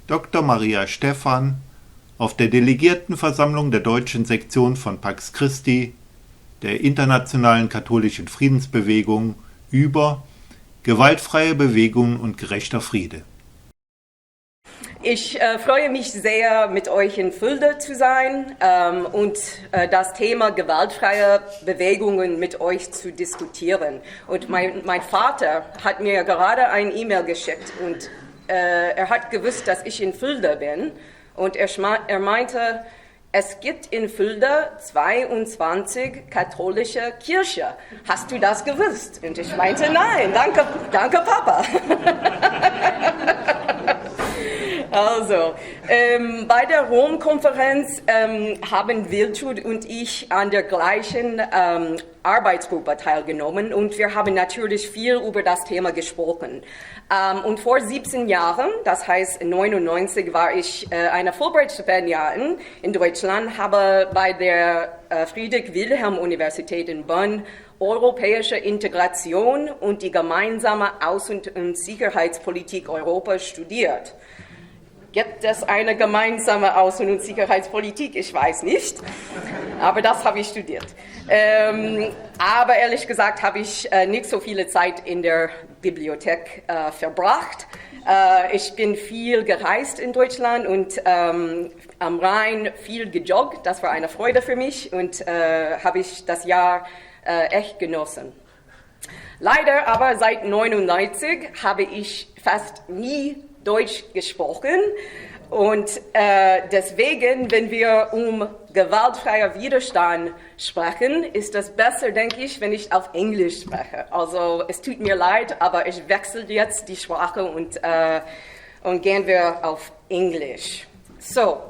Dr. Maria Stephan auf der Delegiertenversammlung der deutschen Sektion von Pax Christi, der internationalen katholischen Friedensbewegung, über gewaltfreie Bewegungen und gerechter Friede. Ich freue mich sehr, mit euch in Fulda zu sein und das Thema gewaltfreie Bewegungen mit euch zu diskutieren. Und mein Vater hat mir gerade ein E-Mail geschickt und er hat gewusst, dass ich in Fulda bin. Und er meinte, es gibt in Fulda 22 katholische Kirchen. Hast du das gewusst? Und ich meinte, nein, danke Papa. Also, bei der Rom-Konferenz haben Wiltrud und ich an der gleichen Arbeitsgruppe teilgenommen und wir haben natürlich viel über das Thema gesprochen. Und vor 17 Jahren, das heißt 1999, war ich eine Fulbright-Stipendiatin in Deutschland, habe bei der Friedrich-Wilhelm-Universität in Bonn europäische Integration und die gemeinsame Außen- und Sicherheitspolitik Europas studiert. Gibt es eine gemeinsame Außen- und Sicherheitspolitik? Ich weiß nicht, aber das habe ich studiert. Aber ehrlich gesagt habe ich nicht so viele Zeit in der Bibliothek verbracht. Ich bin viel gereist in Deutschland und am Rhein viel gejoggt. Das war eine Freude für mich und habe ich das Jahr echt genossen. Leider aber seit 1999 habe ich fast nie Deutsch gesprochen und deswegen, wenn wir um gewaltfreier Widerstand sprechen, ist es besser, denke ich, wenn ich auf Englisch spreche. Also es tut mir leid, aber ich wechsle jetzt die Sprache und gehen wir auf Englisch. So,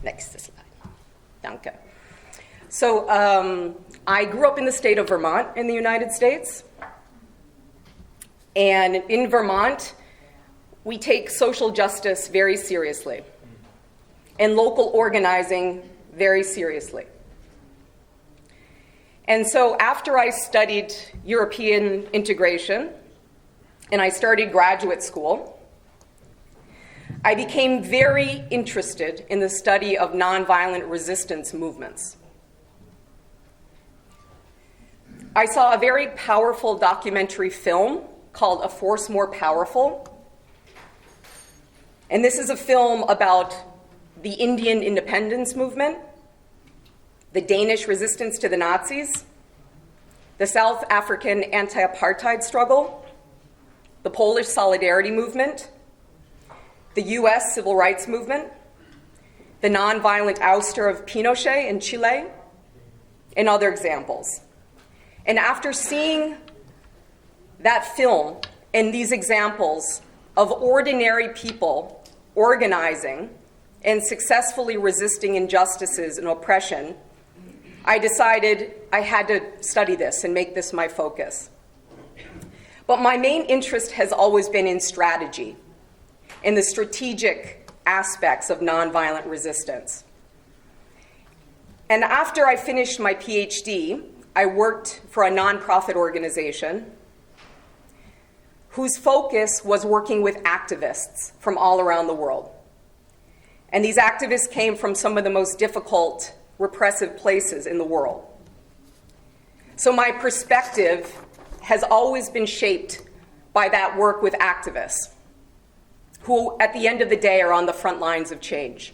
nächstes Slide. Danke. So, I grew up in the state of Vermont in the United States. And in Vermont, we take social justice very seriously and local organizing very seriously. And so after I studied European integration and I started graduate school, I became very interested in the study of nonviolent resistance movements. I saw a very powerful documentary film called A Force More Powerful. And this is a film about the Indian independence movement, the Danish resistance to the Nazis, the South African anti-apartheid struggle, the Polish solidarity movement, the US civil rights movement, the nonviolent ouster of Pinochet in Chile, and other examples. And after seeing that film and these examples of ordinary people organizing and successfully resisting injustices and oppression, I decided I had to study this and make this my focus. But my main interest has always been in strategy, in the strategic aspects of nonviolent resistance. And after I finished my PhD, I worked for a nonprofit organization whose focus was working with activists from all around the world. And these activists came from some of the most difficult, repressive places in the world. So my perspective has always been shaped by that work with activists, who at the end of the day are on the front lines of change.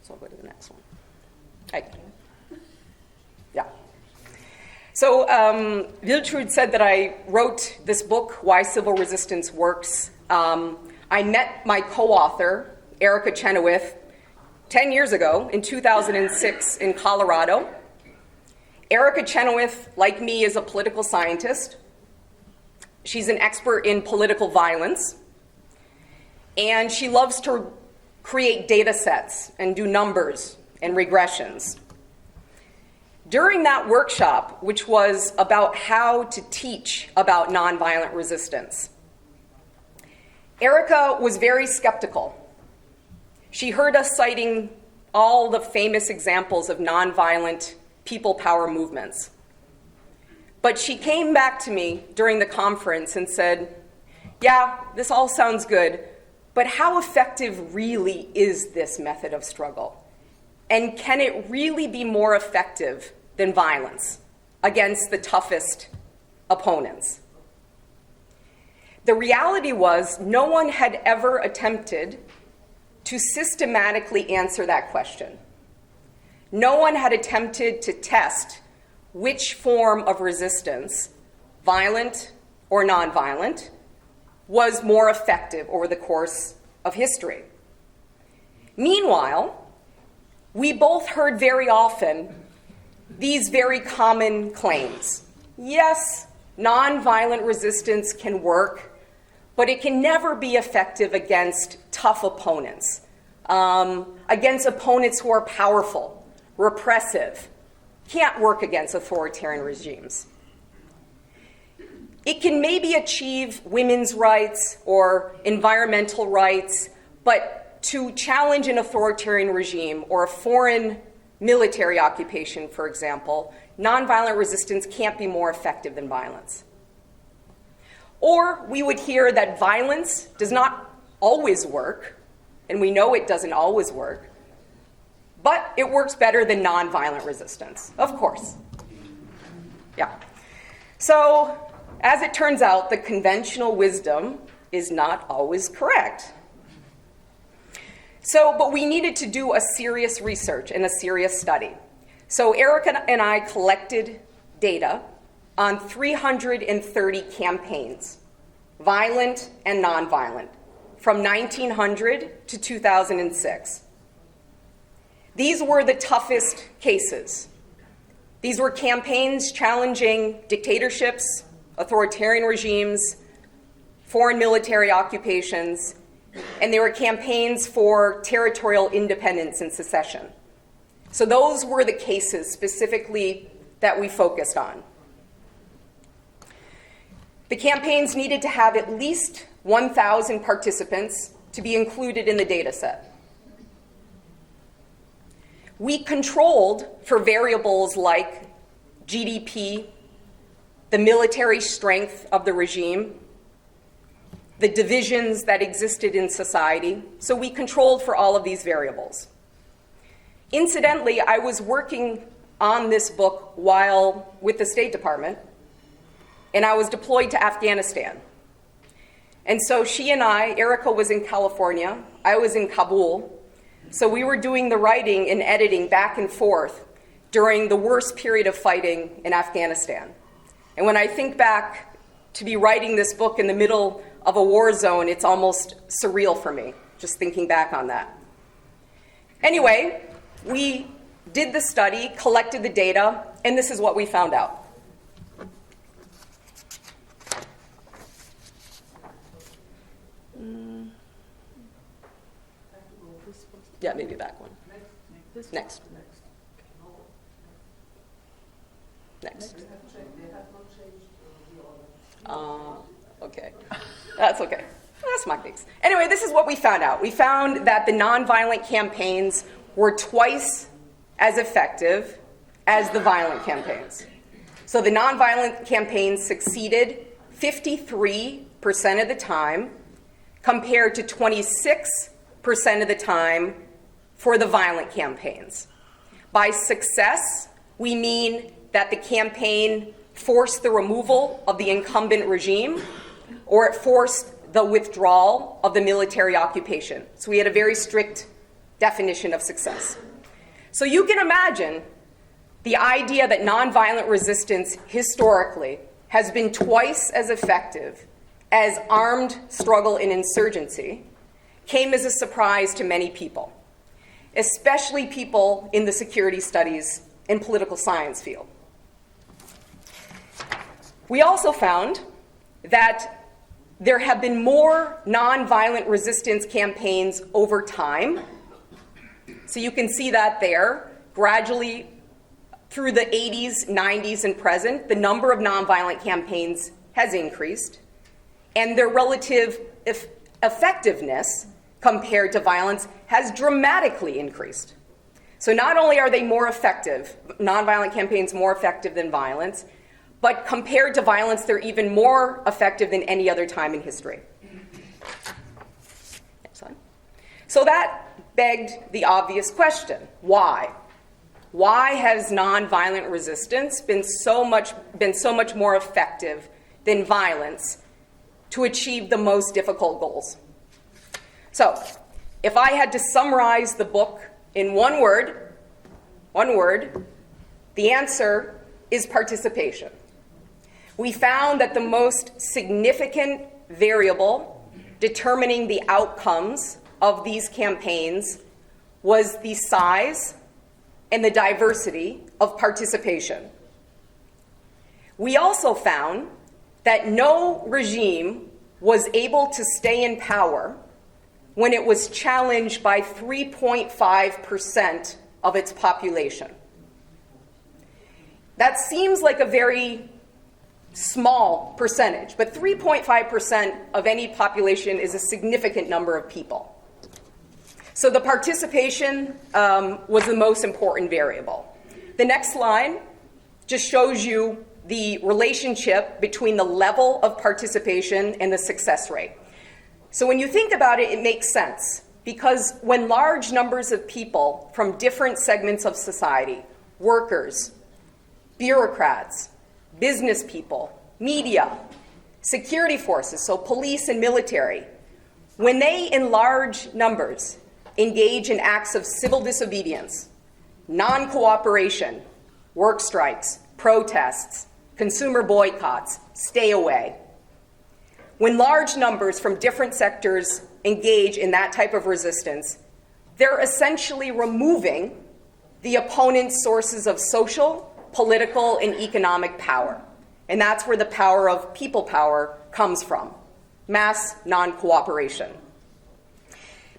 So I'll go to the next one. Hey. Yeah. So Wiltrud said that I wrote this book, Why Civil Resistance Works. I met my co-author, Erica Chenoweth, 10 years ago in 2006 in Colorado. Erica Chenoweth, like me, is a political scientist. She's an expert in political violence. And she loves to create data sets and do numbers and regressions. During that workshop, which was about how to teach about nonviolent resistance, Erica was very skeptical. She heard us citing all the famous examples of nonviolent people power movements. But she came back to me during the conference and said, yeah, this all sounds good, but how effective really is this method of struggle? And can it really be more effective than violence against the toughest opponents? The reality was no one had ever attempted to systematically answer that question. No one had attempted to test which form of resistance, violent or nonviolent, was more effective over the course of history. Meanwhile, we both heard very often these very common claims. Yes, nonviolent resistance can work, but it can never be effective against tough opponents, against opponents who are powerful, repressive, can't work against authoritarian regimes. It can maybe achieve women's rights or environmental rights, but to challenge an authoritarian regime or a foreign military occupation, for example, nonviolent resistance can't be more effective than violence. Or we would hear that violence does not always work, and we know it doesn't always work, but it works better than nonviolent resistance, of course. Yeah. So, as it turns out, the conventional wisdom is not always correct. But we needed to do a serious research and a serious study. So Erica and I collected data on 330 campaigns, violent and nonviolent, from 1900 to 2006. These were the toughest cases. These were campaigns challenging dictatorships, authoritarian regimes, foreign military occupations, and they were campaigns for territorial independence and secession. So those were the cases specifically that we focused on. The campaigns needed to have at least 1,000 participants to be included in the data set. We controlled for variables like GDP, the military strength of the regime, the divisions that existed in society. So we controlled for all of these variables. Incidentally, I was working on this book while with the State Department, and I was deployed to Afghanistan. And so she and I, Erica was in California, I was in Kabul, so we were doing the writing and editing back and forth during the worst period of fighting in Afghanistan. And when I think back to be writing this book in the middle of a war zone, it's almost surreal for me, just thinking back on that. Anyway, we did the study, collected the data, and this is what we found out. Yeah, maybe back one. Next. Okay. That's okay. That's my fix. Anyway, this is what we found out. We found that the nonviolent campaigns were twice as effective as the violent campaigns. So the nonviolent campaigns succeeded 53% of the time compared to 26% of the time for the violent campaigns. By success, we mean that the campaign forced the removal of the incumbent regime, or it forced the withdrawal of the military occupation. So we had a very strict definition of success. So you can imagine the idea that nonviolent resistance historically has been twice as effective as armed struggle and insurgency came as a surprise to many people, especially people in the security studies and political science field. We also found that there have been more nonviolent resistance campaigns over time. So you can see that there. Gradually, through the 80s, 90s, and present, the number of nonviolent campaigns has increased, and their relative effectiveness compared to violence has dramatically increased. So not only are they more effective, nonviolent campaigns more effective than violence, but compared to violence, they're even more effective than any other time in history. Next slide. So that begged the obvious question: why? Why has nonviolent resistance been so much more effective than violence to achieve the most difficult goals? So, if I had to summarize the book in one word, the answer is participation. We found that the most significant variable determining the outcomes of these campaigns was the size and the diversity of participation. We also found that no regime was able to stay in power when it was challenged by 3.5% of its population. That seems like a very small percentage, but 3.5% of any population is a significant number of people. So the participation was the most important variable. The next slide just shows you the relationship between the level of participation and the success rate. So when you think about it, it makes sense, because when large numbers of people from different segments of society, workers, bureaucrats, business people, media, security forces, so police and military, when they in large numbers engage in acts of civil disobedience, non-cooperation, work strikes, protests, consumer boycotts, stay away. When large numbers from different sectors engage in that type of resistance, they're essentially removing the opponent's sources of social, political, and economic power. And that's where the power of people power comes from: mass non-cooperation.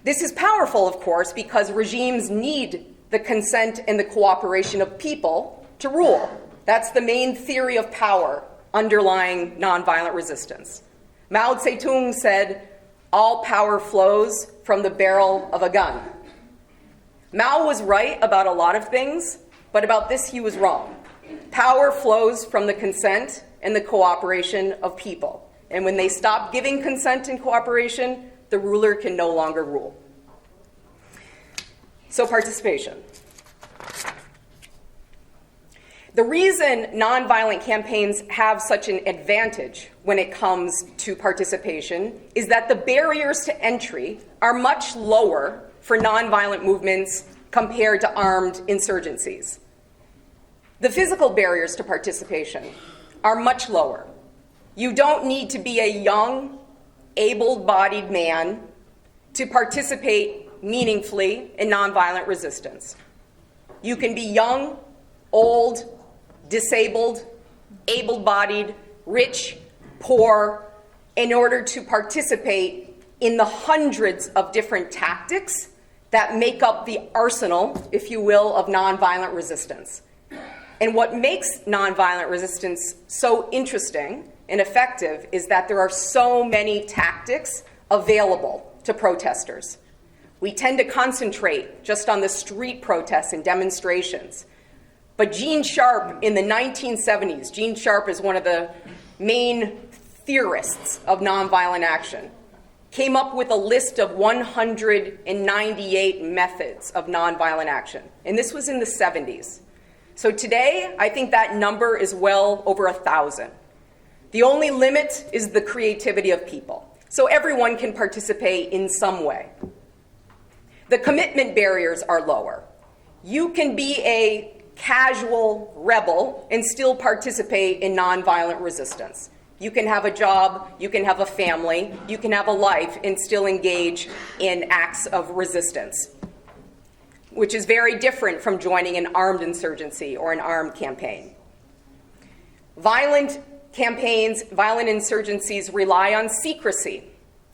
This is powerful, of course, because regimes need the consent and the cooperation of people to rule. That's the main theory of power underlying nonviolent resistance. Mao Zedong said, "All power flows from the barrel of a gun." Mao was right about a lot of things, but about this he was wrong. Power flows from the consent and the cooperation of people. And when they stop giving consent and cooperation, the ruler can no longer rule. So participation. The reason nonviolent campaigns have such an advantage when it comes to participation is that the barriers to entry are much lower for nonviolent movements compared to armed insurgencies. The physical barriers to participation are much lower. You don't need to be a young, able-bodied man to participate meaningfully in nonviolent resistance. You can be young, old, disabled, able-bodied, rich, poor, in order to participate in the hundreds of different tactics that make up the arsenal, if you will, of nonviolent resistance. And what makes nonviolent resistance so interesting and effective is that there are so many tactics available to protesters. We tend to concentrate just on the street protests and demonstrations. But Gene Sharp in the 1970s, Gene Sharp is one of the main theorists of nonviolent action, came up with a list of 198 methods of nonviolent action. And this was in the 70s. So today, I think that number is well over 1,000. The only limit is the creativity of people. So everyone can participate in some way. The commitment barriers are lower. You can be a casual rebel and still participate in nonviolent resistance. You can have a job, you can have a family, you can have a life and still engage in acts of resistance, which is very different from joining an armed insurgency or an armed campaign. Violent campaigns, violent insurgencies rely on secrecy,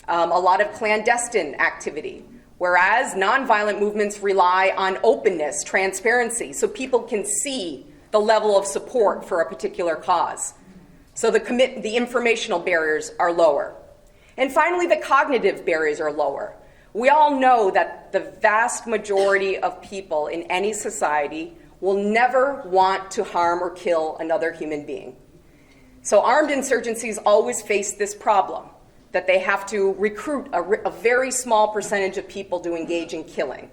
a lot of clandestine activity, whereas nonviolent movements rely on openness, transparency, so people can see the level of support for a particular cause. So the informational barriers are lower. And finally, the cognitive barriers are lower. We all know that the vast majority of people in any society will never want to harm or kill another human being. So armed insurgencies always face this problem. that they have to recruit a very small percentage of people to engage in killing.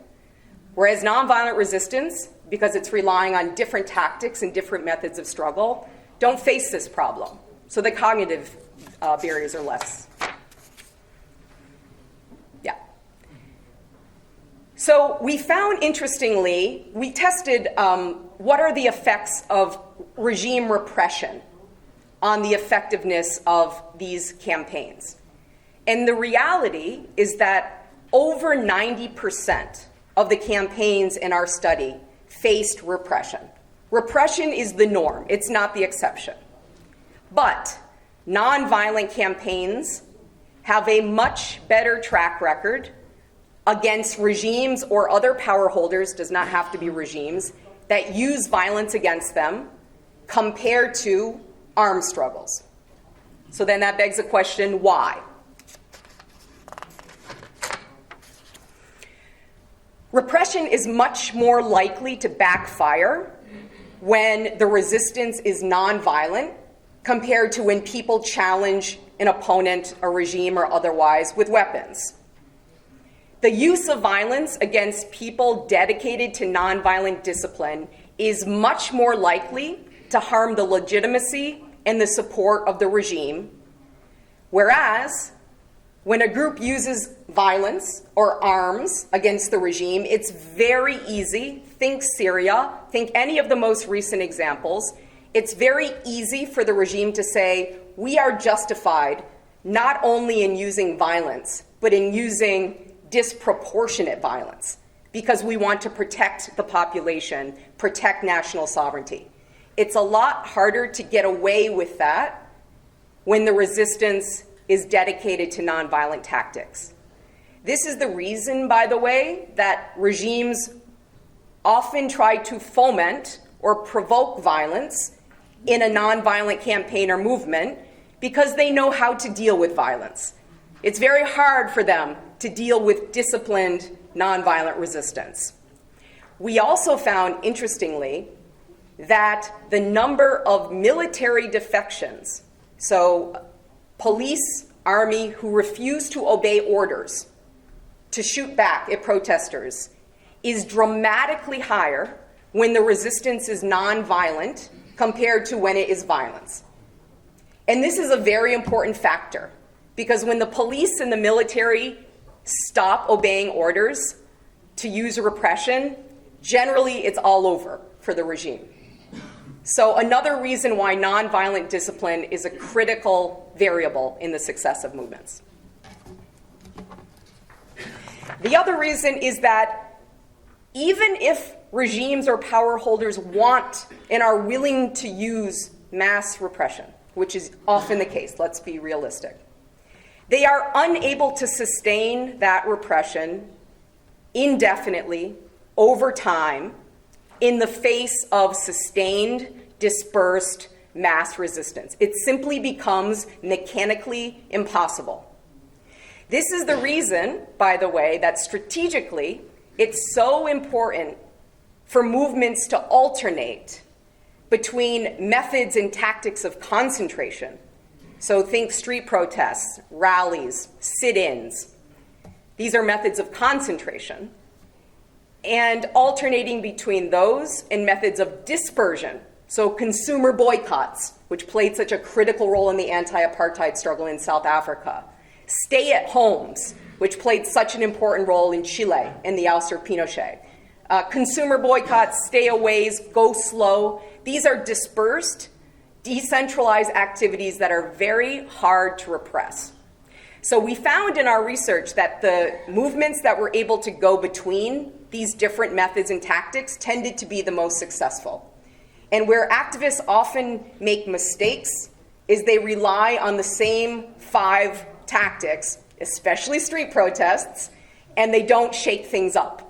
Whereas nonviolent resistance, because it's relying on different tactics and different methods of struggle, don't face this problem. So the cognitive barriers are less. Yeah. So we found, interestingly, we tested what are the effects of regime repression on the effectiveness of these campaigns. And the reality is that over 90% of the campaigns in our study faced repression. Repression is the norm, it's not the exception. But nonviolent campaigns have a much better track record against regimes or other power holders, does not have to be regimes, that use violence against them compared to armed struggles. So then that begs the question, why? Repression is much more likely to backfire when the resistance is nonviolent compared to when people challenge an opponent, a regime, or otherwise with weapons. The use of violence against people dedicated to nonviolent discipline is much more likely to harm the legitimacy and the support of the regime, whereas when a group uses violence or arms against the regime, it's very easy, think Syria, think any of the most recent examples, it's very easy for the regime to say, we are justified not only in using violence, but in using disproportionate violence, because we want to protect the population, protect national sovereignty. It's a lot harder to get away with that when the resistance is dedicated to nonviolent tactics. This is the reason, by the way, that regimes often try to foment or provoke violence in a nonviolent campaign or movement, because they know how to deal with violence. It's very hard for them to deal with disciplined nonviolent resistance. We also found, interestingly, that the number of military defections, so police, army who refuse to obey orders to shoot back at protesters, is dramatically higher when the resistance is nonviolent compared to when it is violence. And this is a very important factor, because when the police and the military stop obeying orders to use repression, generally it's all over for the regime. So another reason why nonviolent discipline is a critical variable in the success of movements. The other reason is that even if regimes or power holders want and are willing to use mass repression, which is often the case, let's be realistic, they are unable to sustain that repression indefinitely over time in the face of sustained, dispersed mass resistance. It simply becomes mechanically impossible. This is the reason, by the way, that strategically it's so important for movements to alternate between methods and tactics of concentration. So think street protests, rallies, sit-ins. These are methods of concentration. And alternating between those and methods of dispersion. So consumer boycotts, which played such a critical role in the anti-apartheid struggle in South Africa. Stay-at-homes, which played such an important role in Chile in the ouster of Pinochet. Consumer boycotts, stay-aways, go slow. These are dispersed, decentralized activities that are very hard to repress. So we found in our research that the movements that were able to go between these different methods and tactics tended to be the most successful. And where activists often make mistakes is they rely on the same 5 tactics, especially street protests, and they don't shake things up.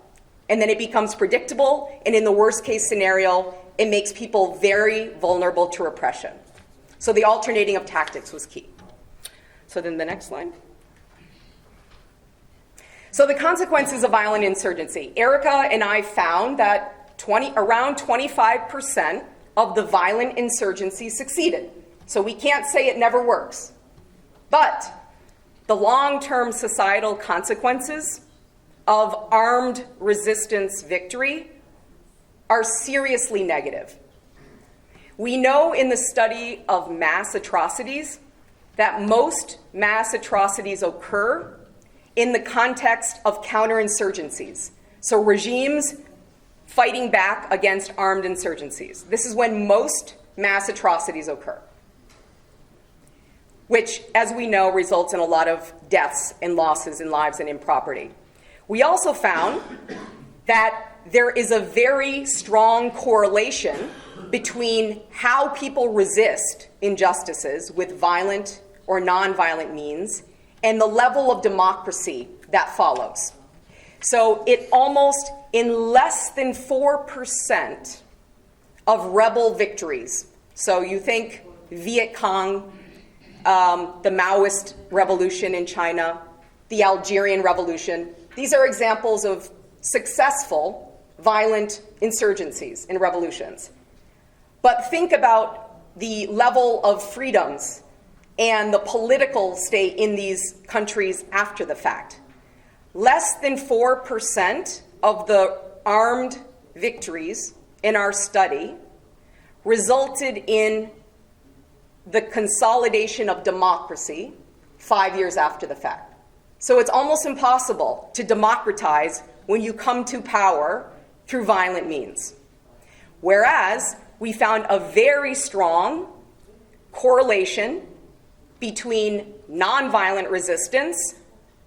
And then it becomes predictable, and in the worst case scenario, it makes people very vulnerable to repression. So the alternating of tactics was key. So then the next slide. So the consequences of violent insurgency. Erica and I found that around 25% of the violent insurgency succeeded. So we can't say it never works. But the long-term societal consequences of armed resistance victory are seriously negative. We know in the study of mass atrocities that most mass atrocities occur in the context of counterinsurgencies, so regimes fighting back against armed insurgencies. This is when most mass atrocities occur, which, as we know, results in a lot of deaths and losses in lives and in property. We also found that there is a very strong correlation between how people resist injustices with violent or nonviolent means and the level of democracy that follows. So it almost, in less than 4% of rebel victories, so you think Viet Cong, the Maoist revolution in China, the Algerian Revolution, these are examples of successful violent insurgencies and revolutions. But think about the level of freedoms and the political state in these countries after the fact. Less than 4% of the armed victories in our study resulted in the consolidation of democracy 5 years after the fact. So it's almost impossible to democratize when you come to power through violent means. Whereas we found a very strong correlation between nonviolent resistance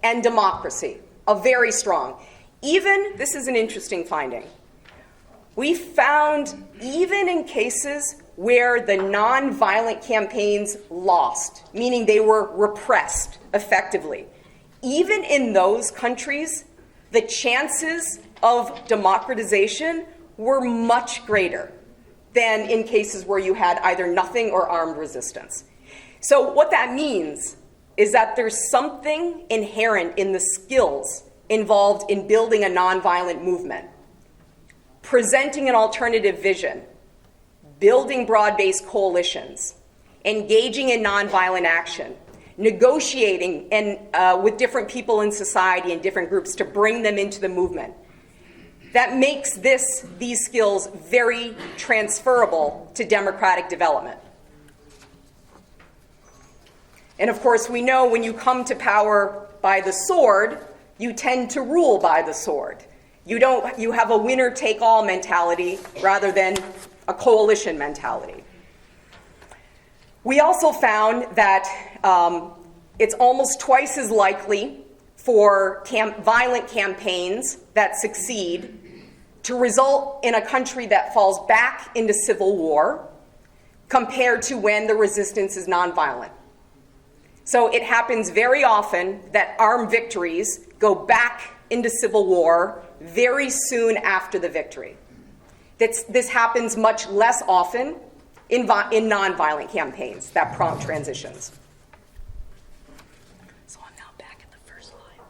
and democracy, a very strong. Even, this is an interesting finding, we found even in cases where the nonviolent campaigns lost, meaning they were repressed effectively, even in those countries, the chances of democratization were much greater than in cases where you had either nothing or armed resistance. So what that means is that there's something inherent in the skills involved in building a nonviolent movement, presenting an alternative vision, building broad-based coalitions, engaging in nonviolent action, negotiating with different people in society and different groups to bring them into the movement. That makes these skills very transferable to democratic development. And of course, we know when you come to power by the sword, you tend to rule by the sword. You have a winner-take-all mentality rather than a coalition mentality. We also found that it's almost twice as likely for violent campaigns that succeed to result in a country that falls back into civil war compared to when the resistance is nonviolent. So it happens very often that armed victories go back into civil war very soon after the victory. This happens much less often in nonviolent campaigns that prompt transitions. So I'm now back at the first slide.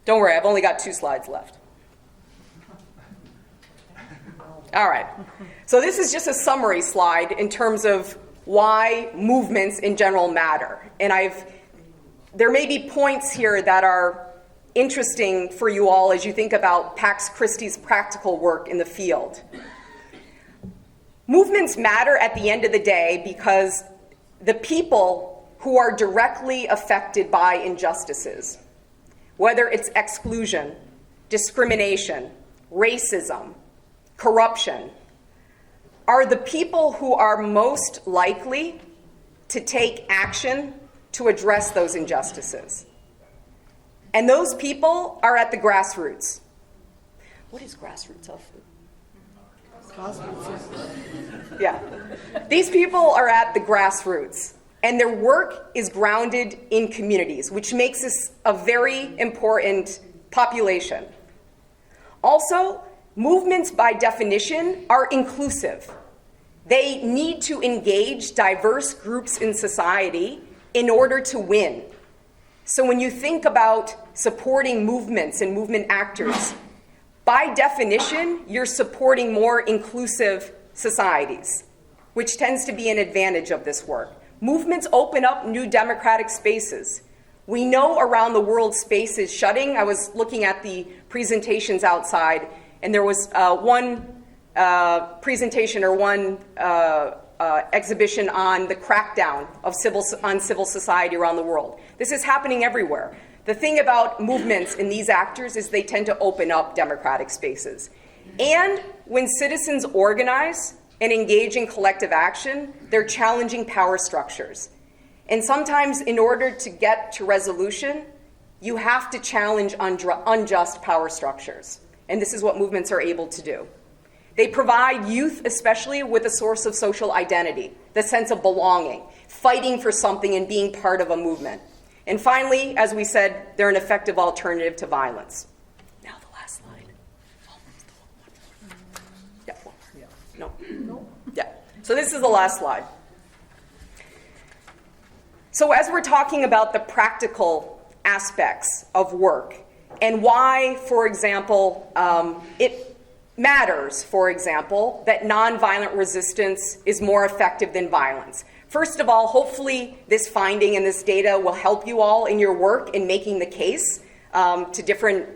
Don't worry, I've only got 2 slides left. All right, so this is just a summary slide in terms of why movements in general matter. And there may be points here that are interesting for you all as you think about Pax Christi's practical work in the field. Movements matter at the end of the day because the people who are directly affected by injustices, whether it's exclusion, discrimination, racism, corruption, are the people who are most likely to take action to address those injustices. And those people are at the grassroots. What is grassroots of? Yeah. These people are at the grassroots, and their work is grounded in communities, which makes this a very important population. Also, movements by definition are inclusive. They need to engage diverse groups in society in order to win. So when you think about supporting movements and movement actors, by definition, you're supporting more inclusive societies, which tends to be an advantage of this work. Movements open up new democratic spaces. We know around the world space is shutting. I was looking at the presentations outside, and there was one presentation or one exhibition on the crackdown on civil society around the world. This is happening everywhere. The thing about movements and these actors is they tend to open up democratic spaces. And when citizens organize and engage in collective action, they're challenging power structures. And sometimes in order to get to resolution, you have to challenge unjust power structures. And this is what movements are able to do. They provide youth especially with a source of social identity, the sense of belonging, fighting for something and being part of a movement. And finally, as we said, they're an effective alternative to violence. Now the last slide. Yeah, one more. No. Yeah. So this is the last slide. So as we're talking about the practical aspects of work and why, for example, it matters, for example, that nonviolent resistance is more effective than violence. First of all, hopefully this finding and this data will help you all in your work in making the case to different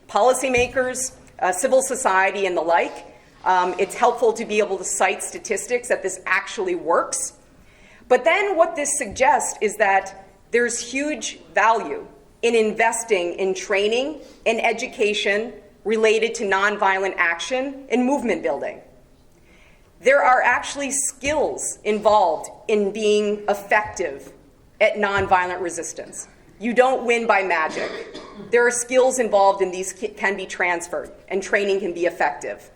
policymakers, civil society, and the like. It's helpful to be able to cite statistics that this actually works. But then what this suggests is that there's huge value in investing in training and education related to nonviolent action and movement building. There are actually skills involved in being effective at nonviolent resistance. You don't win by magic. There are skills involved and these can be transferred and training can be effective.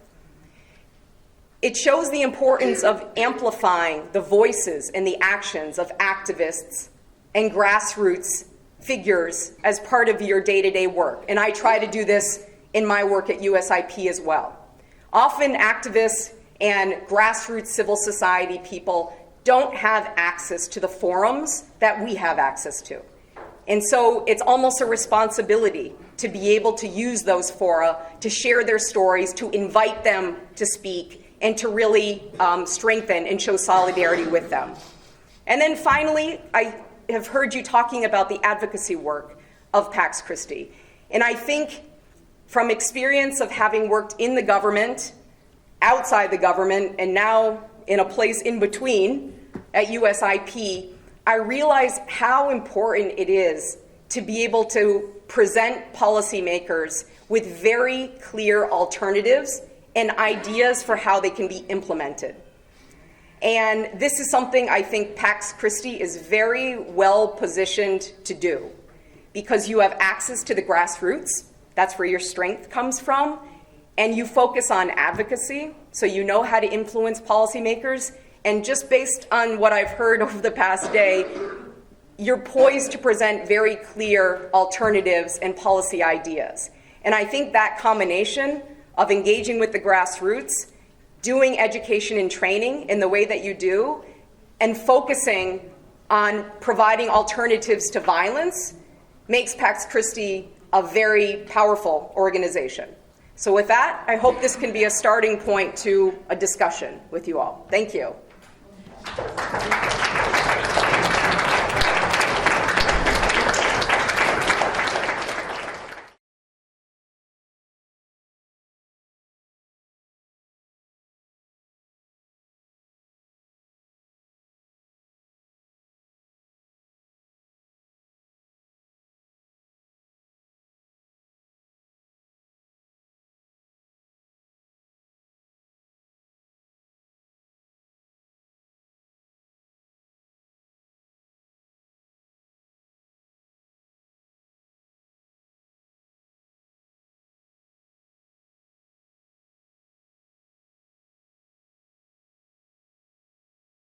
It shows the importance of amplifying the voices and the actions of activists and grassroots figures as part of your day-to-day work. And I try to do this in my work at USIP as well. Often activists and grassroots civil society people don't have access to the forums that we have access to. And so it's almost a responsibility to be able to use those fora to share their stories, to invite them to speak, and to really strengthen and show solidarity with them. And then finally, I have heard you talking about the advocacy work of Pax Christi. And I think from experience of having worked in the government, outside the government, and now in a place in between at USIP, I realize how important it is to be able to present policymakers with very clear alternatives and ideas for how they can be implemented. And this is something I think Pax Christi is very well positioned to do because you have access to the grassroots, that's where your strength comes from, and you focus on advocacy, so you know how to influence policymakers, and just based on what I've heard over the past day, you're poised to present very clear alternatives and policy ideas. And I think that combination of engaging with the grassroots, doing education and training in the way that you do, and focusing on providing alternatives to violence makes Pax Christi a very powerful organization. So with that, I hope this can be a starting point to a discussion with you all. Thank you.